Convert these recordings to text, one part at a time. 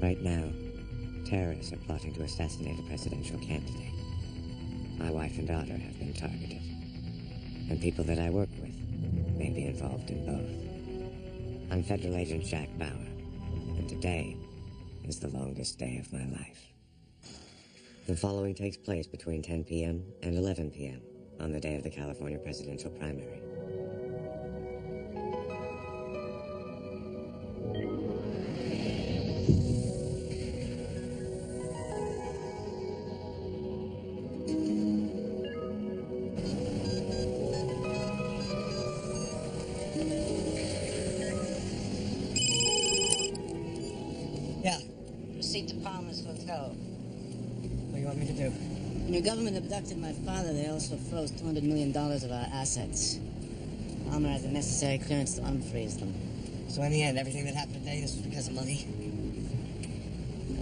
Right now, terrorists are plotting to assassinate a presidential candidate. My wife and daughter have been targeted. And people that I work with may be involved in both. I'm Federal Agent Jack Bauer, and today is the longest day of my life. The following takes place between 10 p.m. and 11 p.m. on the day of the California presidential primary. Yeah. Proceed to Palmer's Hotel. What do you want me to do? When your government abducted my father, they also froze $200 million of our assets. Palmer has the necessary clearance to unfreeze them. So in the end, everything that happened today, this was because of money?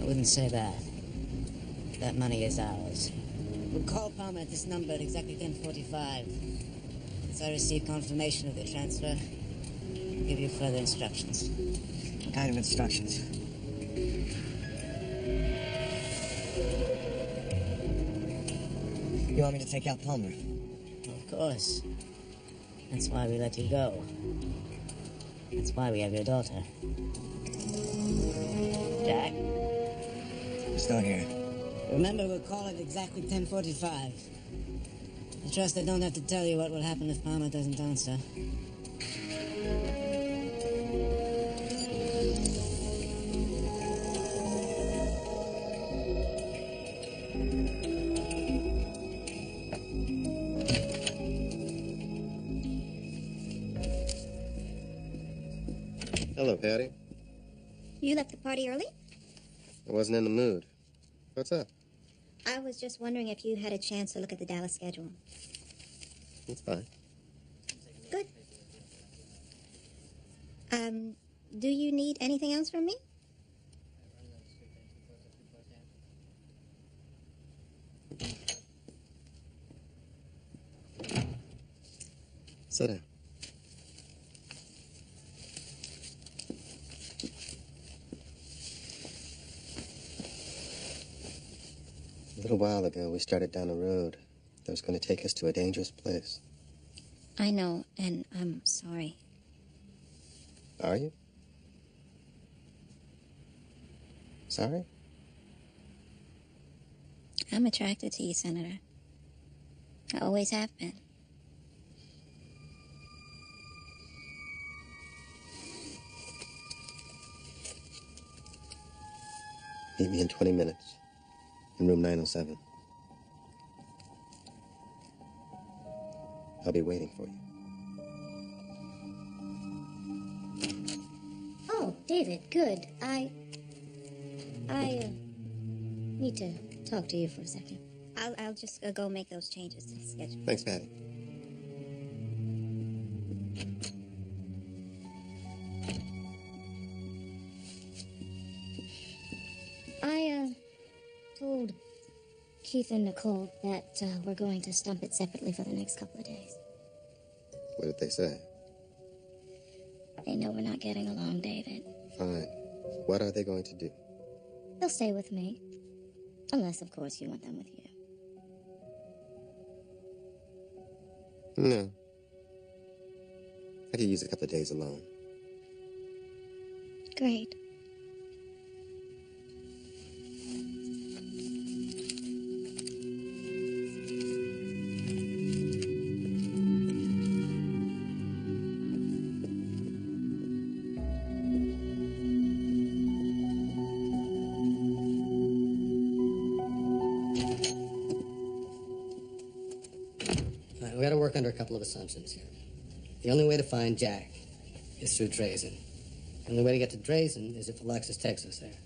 I wouldn't say that. That money is ours. We'll call Palmer at this number at exactly 10:45. Once I receive confirmation of the transfer, I'll give you further instructions. What kind of instructions? You want me to take out Palmer? Of course. That's why we let you go. That's why we have your daughter. Jack? I'm still here. Remember, we'll call it exactly 10:45. I trust I don't have to tell you what will happen if Palmer doesn't answer. Hello, Patty. You left the party early? I wasn't in the mood. What's up? I was just wondering if you had a chance to look at the Dallas schedule. It's fine. Good. Do you need anything else from me? Sit down. A little while ago, we started down a road that was going to take us to a dangerous place. I know, and I'm sorry. Are you? Sorry? I'm attracted to you, Senator. I always have been. Meet me in 20 minutes. In room 907. I'll be waiting for you. Oh, David, good. I need to talk to you for a second. I'll just go make those changes to the schedule. Thanks, Patty. I told Keith and Nicole that we're going to stump it separately for the next couple of days. What did they say? They know we're not getting along, David. Fine. What are they going to do? They'll stay with me. Unless, of course, you want them with you. No. I could use a couple of days alone. Great. We got to work under a couple of assumptions here. The only way to find Jack is through Drazen. The only way to get to Drazen is if Alexis takes us there.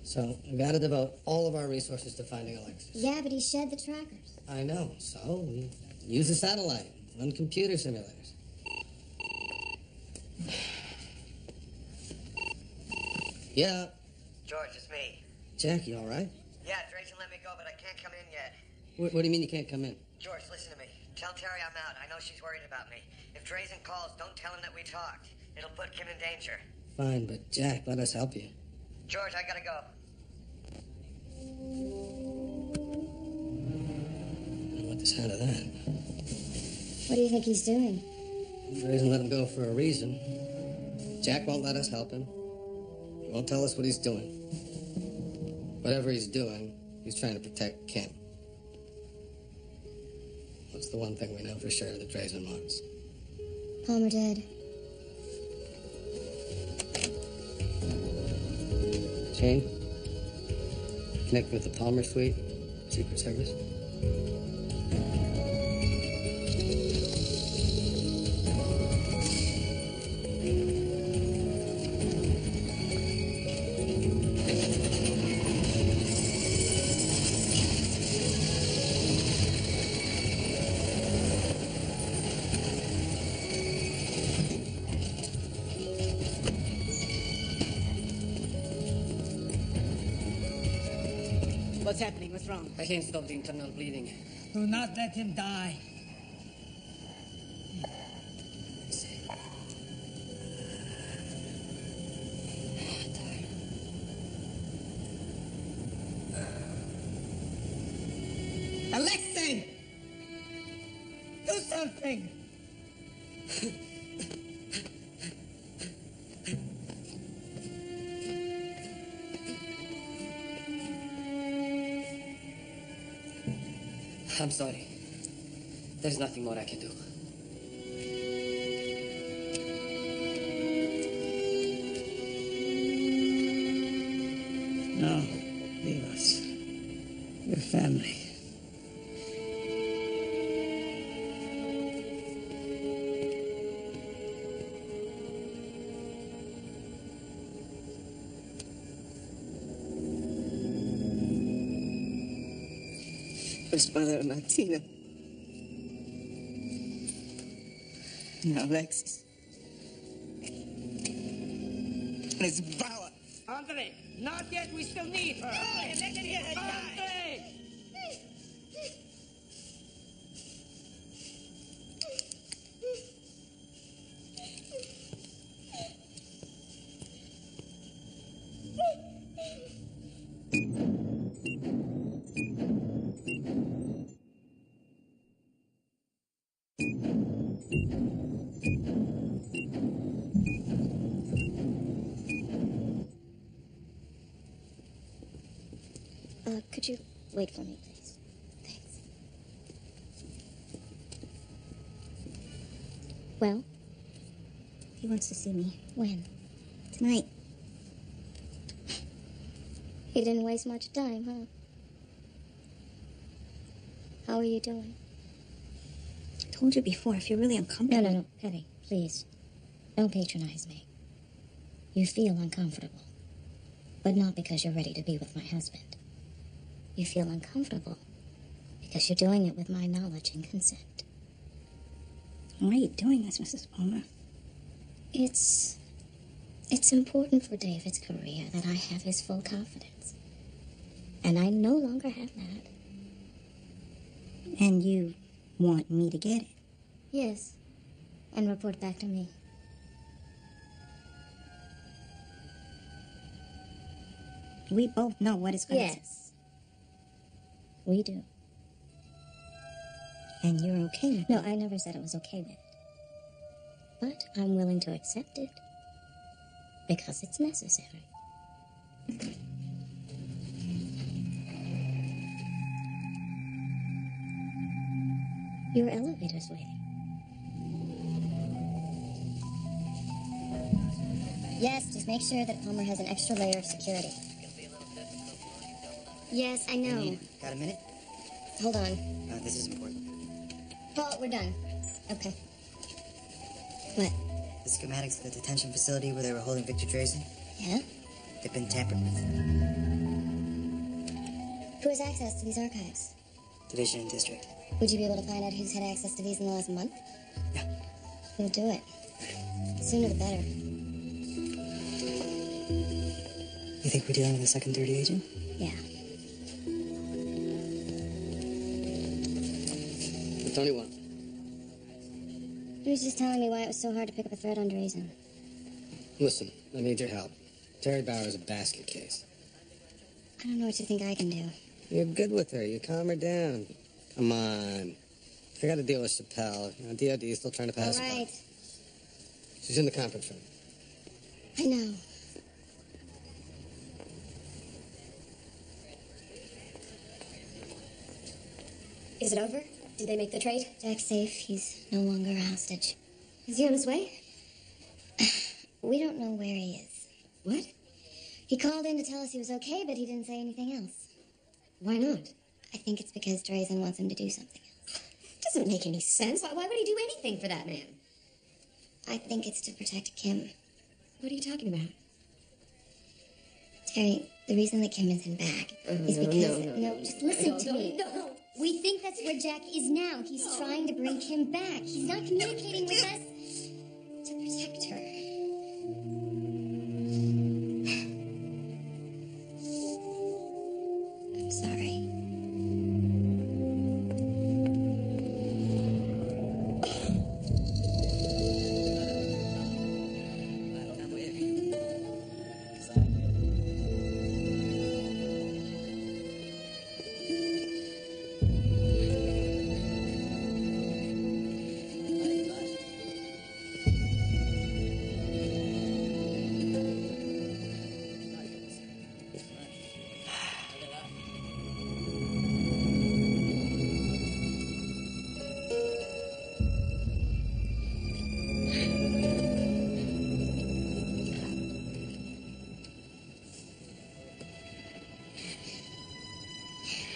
So we got to devote all of our resources to finding Alexis. Yeah, but he shed the trackers. I know. So we use a satellite, run computer simulators. Yeah. George, it's me. Jack, you all right? Yeah, Drazen let me go, but I can't come in yet. What do you mean you can't come in? George, listen to me. Tell Terry I'm out. I know she's worried about me. If Drazen calls, don't tell him that we talked. It'll put Kim in danger. Fine, but Jack, let us help you. George, I gotta go. What the sound of that? What do you think he's doing? Drazen let him go for a reason. Jack won't let us help him. He won't tell us what he's doing. Whatever he's doing, he's trying to protect Kim. What's the one thing we know for sure that Drazen wants? Palmer dead. Jane, connect with the Palmer Suite, Secret Service. What's happening? What's wrong? I can't stop the internal bleeding. Do not let him die. Alexei! Do something! I'm sorry. There's nothing more I can do. No, leave us. Your family. First mother and Martina. Now Alexis. And it's Bauer. Andre, not yet. We still need her. Oh, let her hear her die. Could you wait for me, please? Thanks. Well? He wants to see me. When? Tonight. He didn't waste much time, huh? How are you doing? I told you before, if you're really uncomfortable... No, Patty, please. Don't patronize me. You feel uncomfortable. But not because you're ready to be with my husband. You feel uncomfortable because you're doing it with my knowledge and consent. Why are you doing this, Mrs. Palmer? It's important for David's career that I have his full confidence. And I no longer have that. And you want me to get it? Yes. And report back to me. We both know what it's going to... Yes. We do. And you're okay with it? No, I never said it was okay with it. But I'm willing to accept it. Because it's necessary. Your elevator's waiting. Yes, just make sure that Palmer has an extra layer of security. Yes, I know. Got a minute? Hold on. This is important. Paul, we're done. Okay. What? The schematics for the detention facility where they were holding Victor Drazen, Yeah? they've been tampered with. Who has access to these archives? Division and district. Would you be able to find out who's had access to these in the last month? Yeah. We'll do it. The sooner the better. You think we're dealing with a second dirty agent? Yeah. What Tony want? He was just telling me why it was so hard to pick up a thread on Drazen. Listen, I need your help. Terry Bauer's a basket case. I don't know what you think I can do. You're good with her. You calm her down. Come on. I got to deal with Chappelle. You know, DOD is still trying to pass. All right. She's in the conference room. I know. Is it over? Did they make the trade? Jack's safe. He's no longer a hostage. Is he on his way? We don't know where he is. What? He called in to tell us he was okay, but he didn't say anything else. Why not? I think it's because Drazen wants him to do something else. Doesn't make any sense. Why would he do anything for that man? I think it's to protect Kim. What are you talking about? Terry, the reason that Kim isn't back is because... No, just listen to me. No. We think that's where Jack is now. He's trying to bring Kim back. He's not communicating with us to protect her. I'm sorry.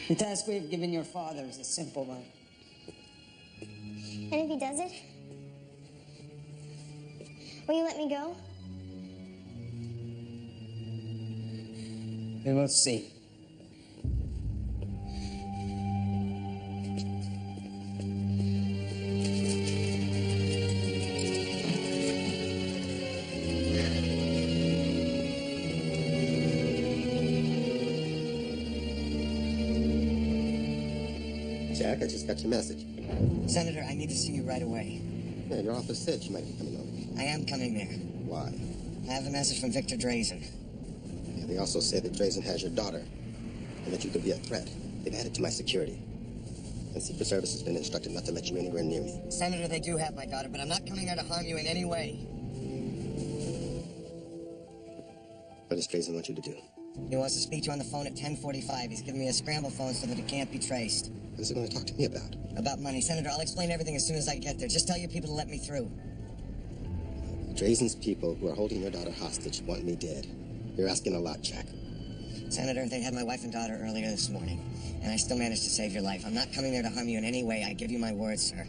The task we've given your father is a simple one. And if he does it, will you let me go? We will see. Jack, I just got your message. Senator, I need to see you right away. Yeah, your office said you might be coming over. I am coming there. Why? I have a message from Victor Drazen. Yeah, they also said that Drazen has your daughter and that you could be a threat. They've added to my security. And Secret Service has been instructed not to let you anywhere near me. Senator, they do have my daughter, but I'm not coming there to harm you in any way. What does Drazen want you to do? He wants to speak to you on the phone at 10:45. He's giving me a scramble phone so that it can't be traced. What is he going to talk to me about? About money. Senator, I'll explain everything as soon as I get there. Just tell your people to let me through. Drazen's people who are holding your daughter hostage want me dead. You're asking a lot, Jack. Senator, they had my wife and daughter earlier this morning, and I still managed to save your life. I'm not coming there to harm you in any way. I give you my word, sir.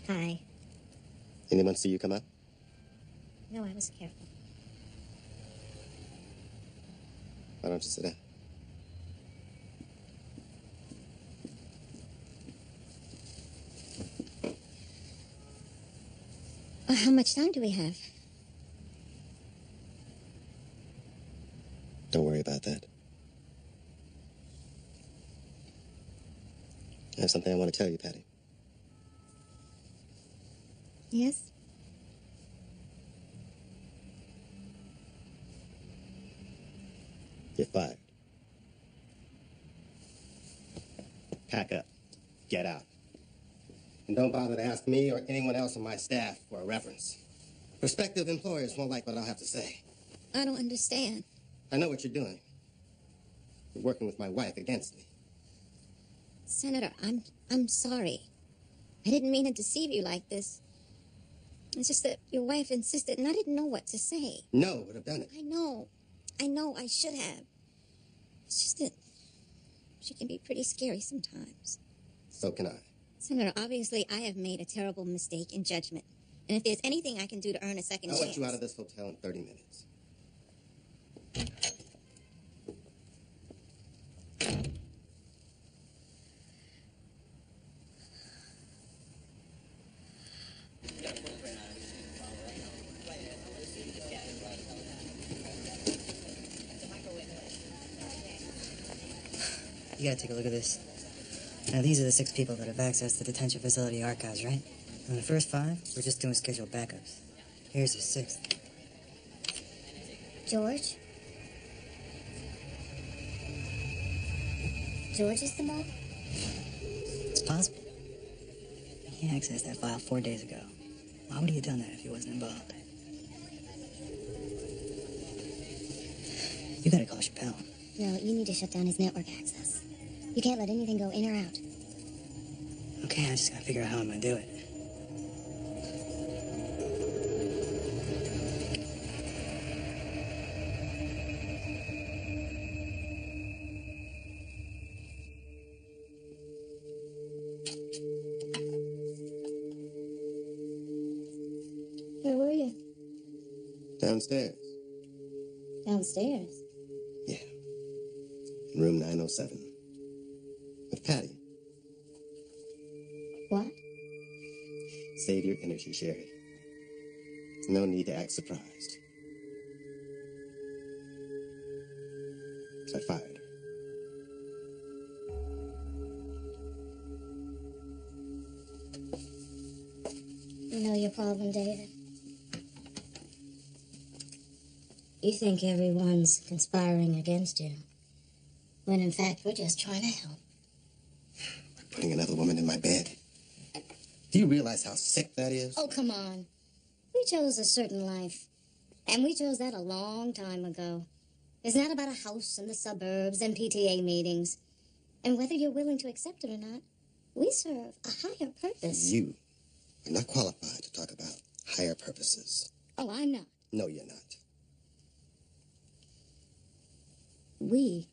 Hi. Anyone see you come out? No, I was careful. Why don't you sit down? How much time do we have? Don't worry about that. I have something I want to tell you, Patty. Yes? You're fired. Pack up. Get out. And don't bother to ask me or anyone else on my staff for a reference. Prospective employers won't like what I'll have to say. I don't understand. I know what you're doing. You're working with my wife against me. Senator, I'm sorry. I didn't mean to deceive you like this. It's just that your wife insisted, and I didn't know what to say. No would have done it. I know, I should have. It's just that she can be pretty scary sometimes. So can I. Senator, obviously I have made a terrible mistake in judgment. And if there's anything I can do to earn a second I'll chance... let you out of this hotel in 30 minutes. You gotta take a look at this. Now, these are the 6 people that have access to detention facility archives, right? And the first 5, we're just doing scheduled backups. Here's the 6th. George? George is the mob? It's possible. He accessed that file 4 days ago. Why would he have done that if he wasn't involved? You gotta call Chappelle. No, you need to shut down his network access. You can't let anything go in or out. Okay, I just gotta figure out how I'm gonna do it. Where were you? Downstairs. Downstairs. Yeah. In room 907. With Patty. What? Save your energy, Sherry. There's no need to act surprised. I fired her. You know your problem, David. You think everyone's conspiring against you, When in fact, we're just trying to help. Putting another woman in my bed. Do you realize how sick that is? Oh, come on. We chose a certain life. And we chose that a long time ago. It's not about a house in the suburbs and PTA meetings. And whether you're willing to accept it or not, we serve a higher purpose. You are not qualified to talk about higher purposes. Oh, I'm not. No, you're not. We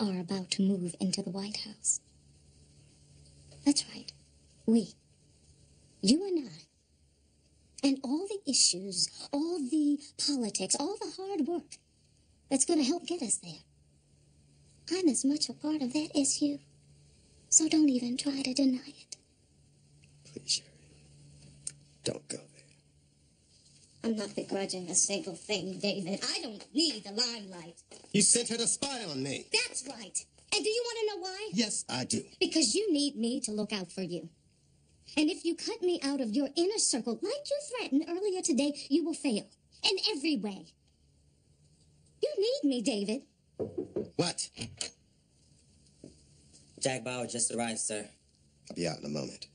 are about to move into the White House. That's right. We. You and I. And all the issues, all the politics, all the hard work that's going to help get us there. I'm as much a part of that as you. So don't even try to deny it. Please, Sherry. Don't go there. I'm not begrudging a single thing, David. I don't need the limelight. You sent her to spy on me. That's right. And do you want to know why? Yes, I do. Because you need me to look out for you. And if you cut me out of your inner circle, like you threatened earlier today, you will fail. In every way. You need me, David. What? Jack Bauer just arrived, sir. I'll be out in a moment.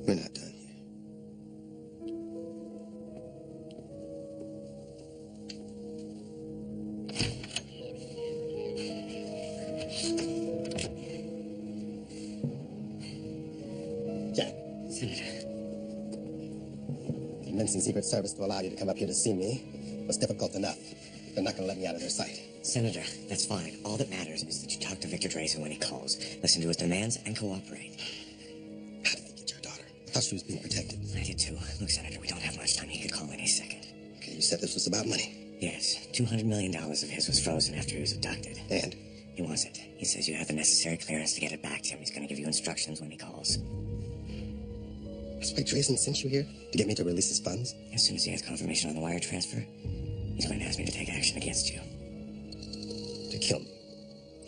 We're not done here. Jack. Senator. Convincing Secret Service to allow you to come up here to see me was difficult enough. They're not going to let me out of their sight. Senator, that's fine. All that matters is that you talk to Victor Drazen when he calls, listen to his demands, and cooperate. How did they get your daughter? I thought she was being protected. I did too. Look, Senator, we don't have much time. He could call any second. Okay, you said this was about money. Yes, $200 million of his was frozen after he was abducted. And? He wants it. He says you have the necessary clearance to get it back to him. He's going to give you instructions when he calls. That's why Drazen sent you here? To get me to release his funds? As soon as he has confirmation on the wire transfer, he's going to ask me to take action against you. To kill me?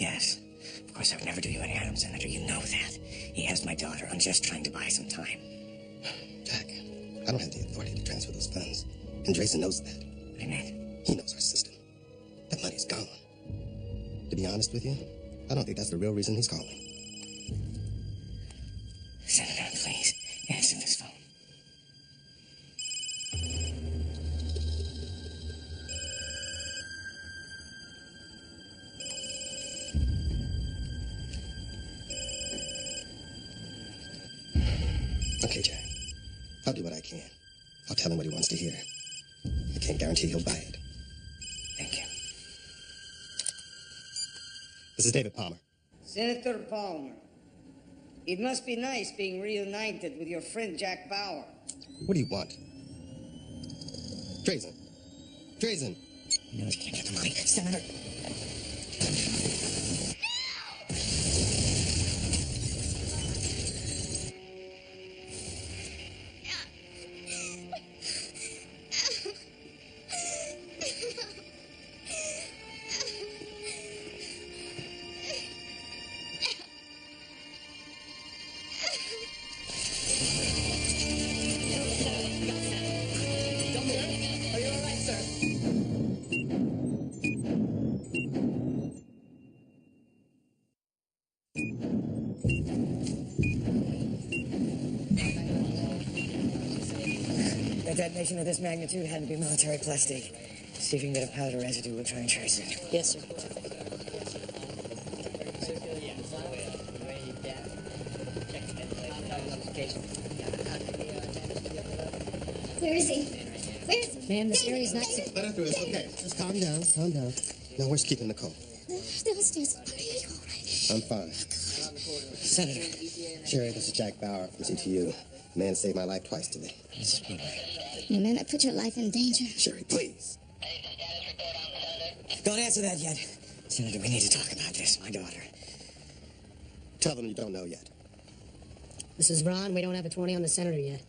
Yes. Of course, I would never do you any harm, Senator. You know that. He has my daughter. I'm just trying to buy some time. Jack, I don't have the authority to transfer those funds. And Drazen knows that. What do you mean? He knows our system. That money's gone. To be honest with you, I don't think that's the real reason he's calling. Senator, please, answer this phone. Okay, Jack. I'll do what I can. I'll tell him what he wants to hear. I can't guarantee he'll buy it. Thank you. This is David Palmer. Senator Palmer, It must be nice being reunited with your friend Jack Bauer. What do you want? Drazen. Drazen. No, you can't get the money. Senator. A detonation of this magnitude had to be military plastic. See if you can get a powder residue. We'll try and trace it. Yes, sir. Where is he? Where is he? Ma'am, this area's not... Let her through. It's okay. Just calm down. Calm down. Now, where's Keith and Nicole? Downstairs. Are you all right? I'm fine. Senator. Sherry, this is Jack Bauer from CTU. Man saved my life twice today. Mrs. Peter. You may not put your life in danger. Sherry, please. Don't answer that yet. Senator, we need to talk about this. My daughter. Tell them you don't know yet. This is Ron. We don't have a 20 on the senator yet.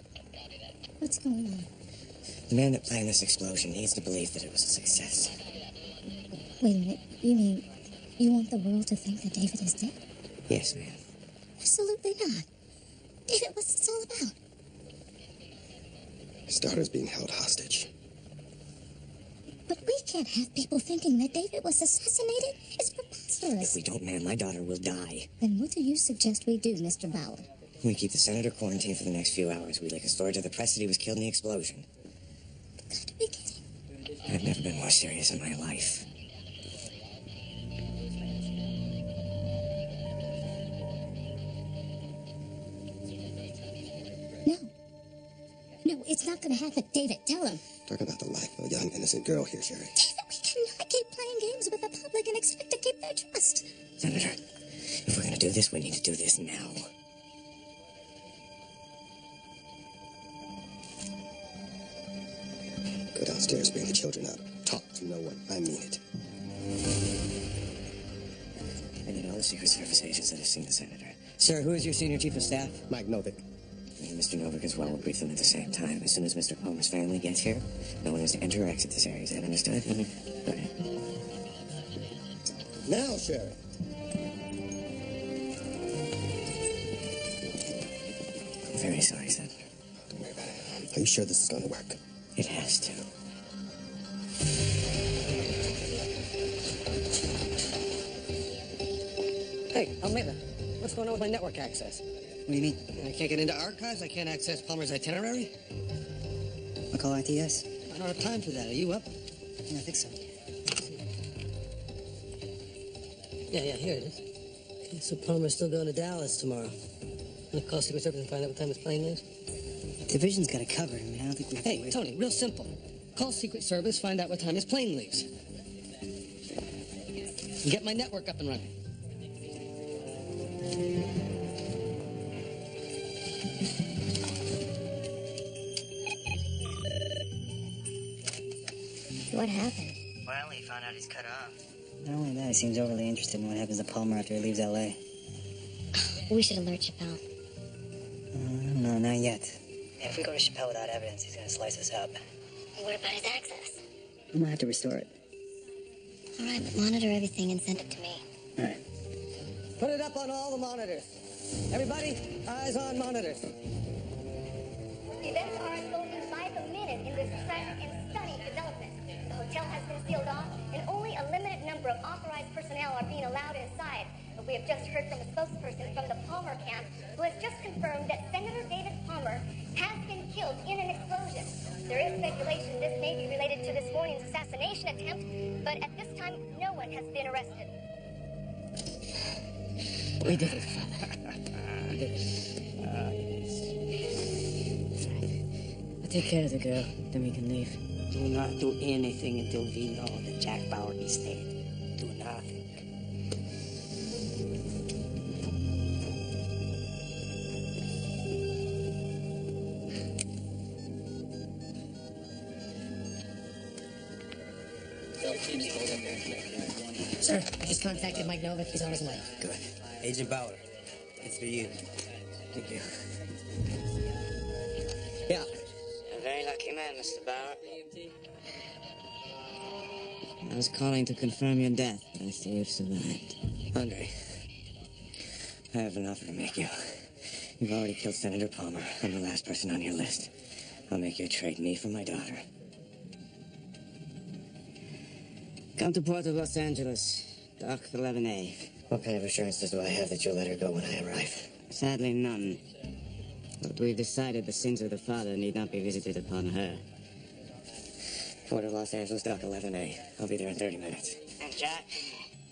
What's going on? The man that planned this explosion needs to believe that it was a success. Wait a minute. You mean you want the world to think that David is dead? Yes, ma'am. Absolutely not. David, what's this all about? His daughter's being held hostage. But we can't have people thinking that David was assassinated. It's preposterous. If we don't, ma'am, my daughter will die. Then what do you suggest we do, Mr. Bauer? We keep the senator quarantined for the next few hours. We leak a story to the press that he was killed in the explosion. You've got to be kidding. I've never been more serious in my life. No. No, it's not going to happen. David, tell him. Talking about the life of a young, innocent girl here, Sherry. David, we cannot keep playing games with the public and expect to keep their trust. Senator, if we're going to do this, we need to do this now. Go downstairs, bring the children up. Talk to no one. I mean it. I need all the Secret Service agents that have seen the senator. Sir, who is your senior chief of staff? Mike Novick. And Mr. Novick as well. We'll brief them at the same time. As soon as Mr. Palmer's family gets here, no one is to enter or exit this area. Is that understood? Mm-hmm. Okay. Now, Sherry. I'm very sorry, Senator. Don't worry about it. Are you sure this is going to work? It has to. Hey, Almeida, what's going on with my network access? What do you mean? I can't get into archives. I can't access Palmer's itinerary. I'll call ITS. I don't have time for that. Are you up? Yeah, I think so. Yeah, here it is. Okay, so Palmer's still going to Dallas tomorrow. I'm gonna call Secret Service and find out what time his plane leaves. Division's got it covered. I mean, I don't think we have to Hey, wait. Tony, real simple. Call Secret Service, find out what time his plane leaves. And get my network up and running. What happened? Well, he found out he's cut off. Not only that, he seems overly interested in what happens to Palmer after he leaves L.A. We should alert Chappelle. No, not yet. Yeah, if we go to Chappelle without evidence, he's gonna slice us up. What about his access? I'm gonna have to restore it. All right, but monitor everything and send it to me. All right. Put it up on all the monitors. Everybody, eyes on monitors. Events are unfolding by the minute in this tragic and stunning development. The hotel has been sealed off, and only a limited number of authorized personnel are being allowed inside. But we have just heard from a spokesperson from the Palmer camp who has just confirmed that Senator David Palmer has been killed in an explosion. There is speculation this may be related to this morning's assassination attempt, but at this time, no one has been arrested. We did it, Father. We did it. I'll take care of the girl, then we can leave. Do not do anything until we know that Jack Bauer is dead. Do nothing. Sir, I just contacted Mike Novick. He's on his way. Good. Agent Bauer, it's for you. Thank you. Yeah. A very lucky man, Mr. Bauer. I was calling to confirm your death, but I see you've survived. Andre, I have an offer to make you. You've already killed Senator Palmer. I'm the last person on your list. I'll make you trade me for my daughter. Come to Port of Los Angeles, Dock 11A. What kind of assurances do I have that you'll let her go when I arrive? Sadly, none. But we've decided the sins of the father need not be visited upon her. Port of Los Angeles, Dock 11A. I'll be there in 30 minutes. And Jack,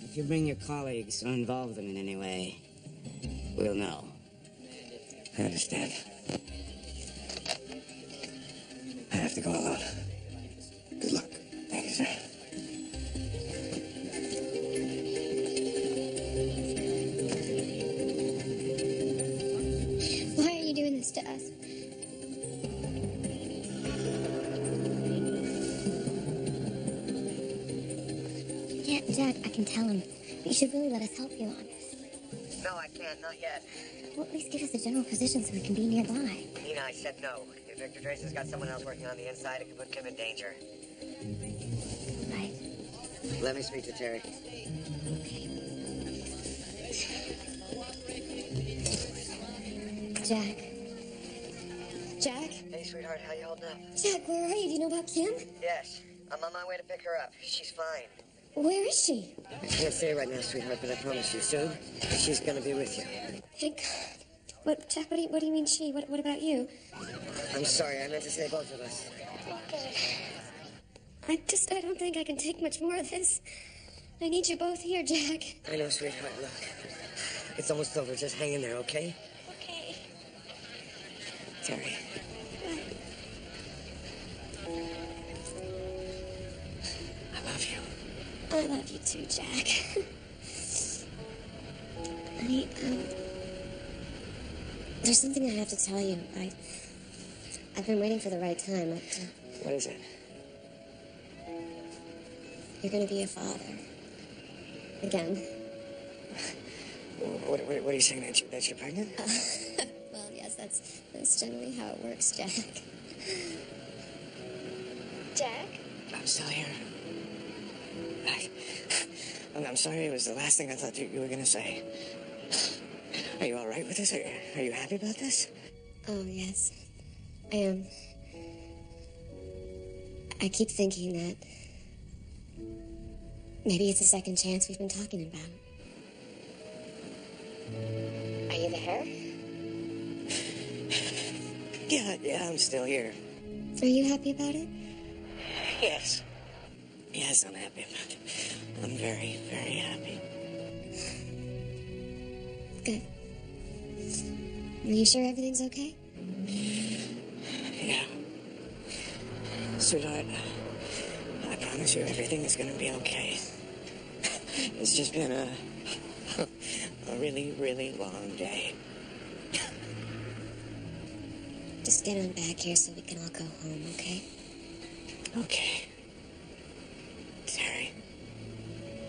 if you bring your colleagues or involve them in any way, we'll know. I understand. I have to go alone. Good luck. Thank you, sir. Why are you doing this to us? Yeah, Jack, I can tell him. You should really let us help you on this. No, I can't. Not yet. Well, at least give us a general position so we can be nearby. Nina, I said no. If Victor Tracy's got someone else working on the inside, it could put Kim in danger. Right. Let me speak to Terry. Jack. Jack? Hey, sweetheart, how you holding up? Jack, where are you? Do you know about Kim? Yes, I'm on my way to pick her up. She's fine. Where is she? I can't say right now, sweetheart, but I promise you soon, she's gonna be with you. Thank God. What, Jack, what do you mean she? What about you? I'm sorry, I meant to say both of us. I don't think I can take much more of this. I need you both here, Jack. I know, sweetheart, look. It's almost over, just hang in there, okay? Okay. Terry. I love you. I love you too, Jack. There's something I have to tell you. I've been waiting for the right time. What is it? You're gonna be a father. Again. What are you saying, that you're pregnant? Well, yes, that's generally how it works, Jack. Jack? I'm still here. I'm sorry, it was the last thing I thought you were gonna say. Are you all right with this? Are you happy about this? Oh, yes. I am. I keep thinking that maybe it's a second chance we've been talking about. Are you there? Yeah, I'm still here. Are you happy about it? Yes. Yes, I'm happy about it. I'm very, very happy. Good. Are you sure everything's okay? Yeah. Sweetheart, I promise you everything is gonna be okay. It's just been a really, really long day. Just get on back here so we can all go home, okay? Okay. Terry,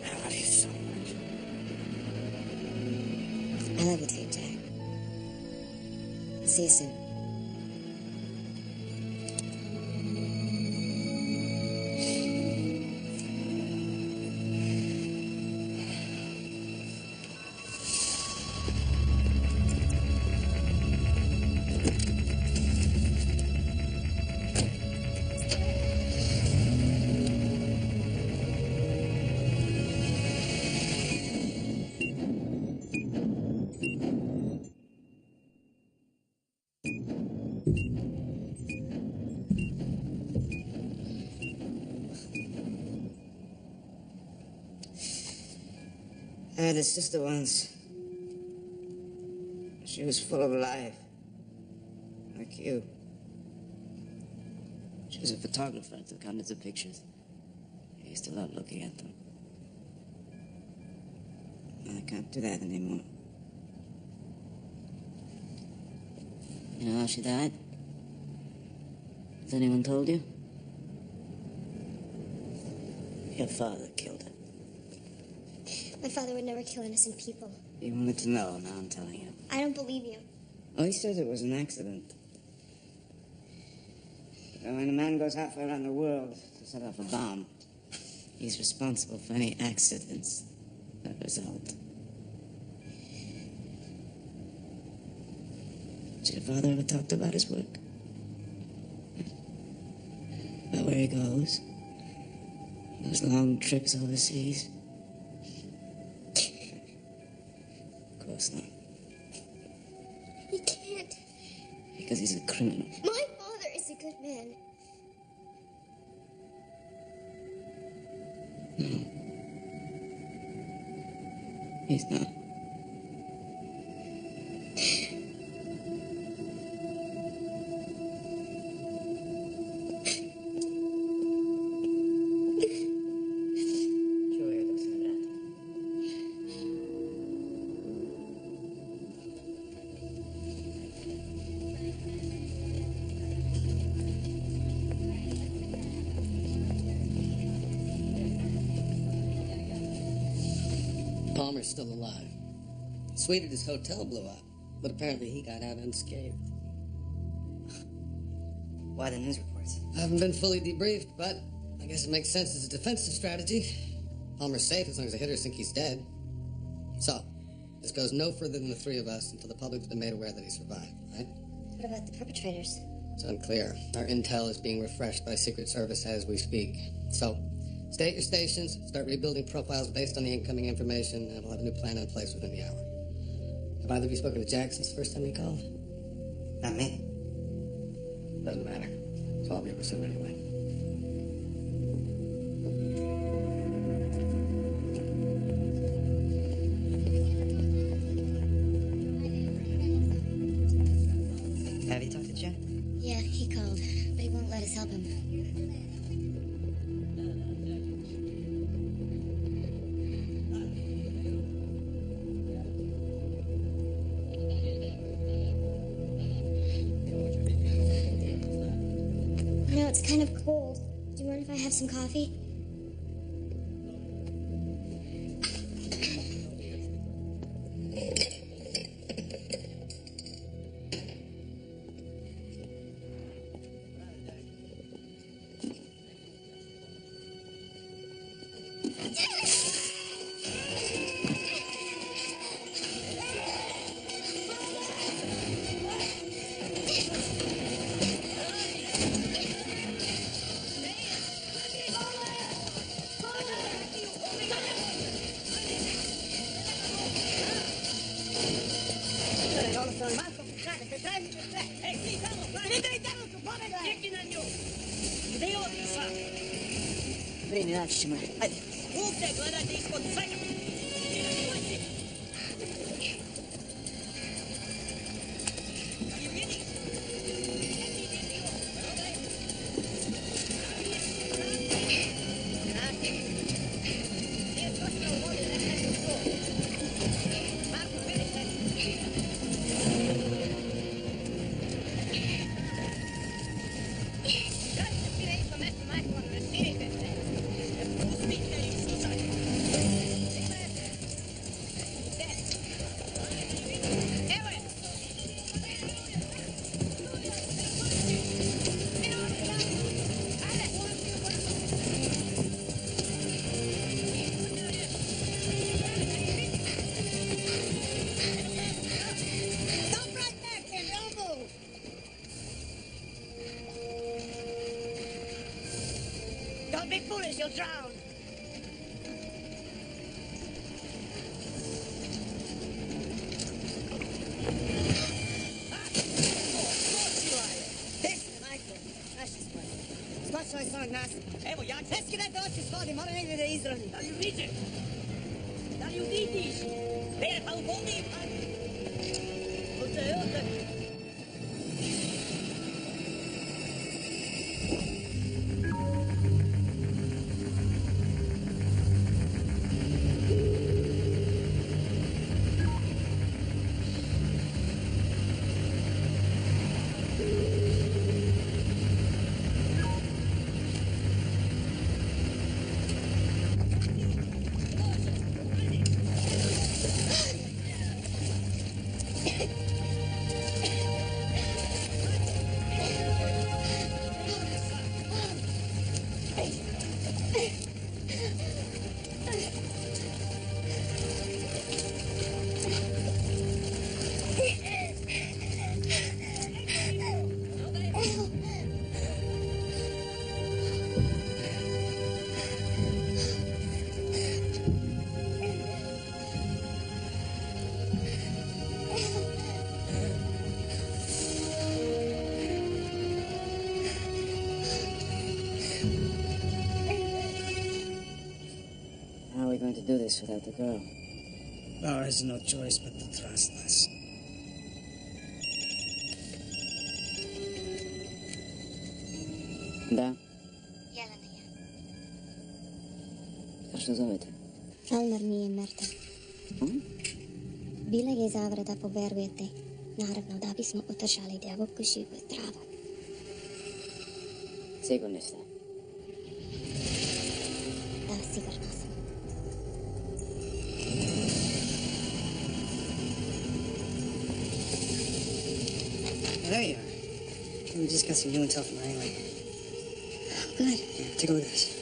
I love you so much. I love you too, Jack. I'll see you soon. I had a sister once. She was full of life. Like you. She was a photographer, took hundreds of pictures. I used to love looking at them. I can't do that anymore. You know how she died? Has anyone told you? Your father killed her. My father would never kill innocent people. You wanted to know, now I'm telling you. I don't believe you. Oh, he says it was an accident. When a man goes halfway around the world to set off a bomb, he's responsible for any accidents that result. Has your father ever talked about his work? About where he goes? Those long trips overseas? Of course not. He can't. Because he's a criminal. My father is a good man. No. He's not. Palmer's still alive. Swede at his hotel blew up, but apparently he got out unscathed. Why the news reports? I haven't been fully debriefed, but I guess it makes sense as a defensive strategy. Palmer's safe as long as the hitters think he's dead. So, this goes no further than the three of us until the public's been made aware that he survived, right? What about the perpetrators? It's unclear. Our intel is being refreshed by Secret Service as we speak. So, stay at your stations, start rebuilding profiles based on the incoming information, and we'll have a new plan in place within the hour. Have either of you spoken to Jack since the first time he called? Not me. Doesn't matter. So I'll be over soon anyway. Have you talked to Jack? Yeah, he called, but he won't let us help him. You know, it's kind of cold. Do you mind if I have some coffee? Bene, lasciami. Don't be foolish, you'll drown. Evo, jak hezky doći s vodi, mora negdje da izroni. Da li vidiš? Da li vidiš? Bere, pa u vodi. Ovdje. How are we going to do this without the girl? Laura has no choice but to trust us. Да. A što zovete? Almar nije mrtav. Bila je zavara da poverujete. Naravno, da bismo održali djevojku živu i zdravu. Sigurni ste? Da, sigurno sam. There you are. We just got some new intel from Riley. Good. Yeah, take a look at this.